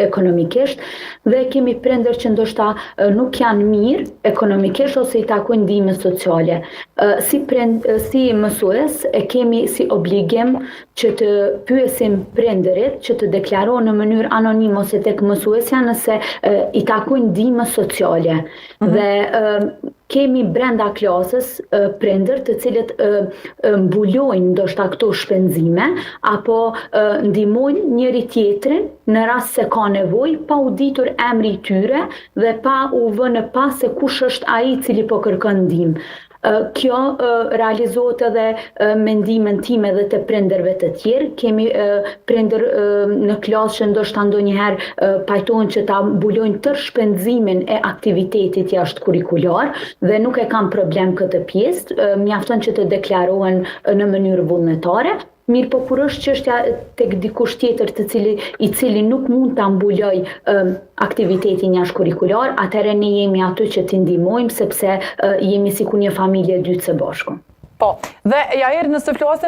ekonomikisht dhe kemi prindër që ndoshta nuk janë mirë ekonomikisht ose i takojnë ndihmës sociale. Si mësues e kemi si obligim që të pyesim prindërit që të deklarojnë në mënyrë anonime ose tek mësuesja nëse i takojnë ndihmës sociale. Dhe kemi brenda klasës prindër të cilët mbulojnë ndoshta këto shpenzime apo ndihmojnë njëri tjetrin në rast se ka nevojë pa u ditur emri i tyre dhe pa u vënë pas se kush është ai i cili po kërkon ndihmë. Kjo realizohet edhe me ndihmën time dhe të prindërve të tjerë. Kemi prindër në klasë që ndoshta ndonjëherë pajtohen që ta mbulojnë tërë shpenzimin e aktivitetit jashtë-kurrikular dhe nuk e kanë problem këtë pjesë, mjafton që të deklarohen në mënyrë vullnetare. Mirë po kur është çështja tek dikush tjetër i cili nuk mund ta mbuloj aktivitetin jashtë-kurrikular, atëherë ne jemi aty që t'i ndihmojmë sepse jemi sikur një familje e dytë së bashku. Po, dhe ja herë nëse flasim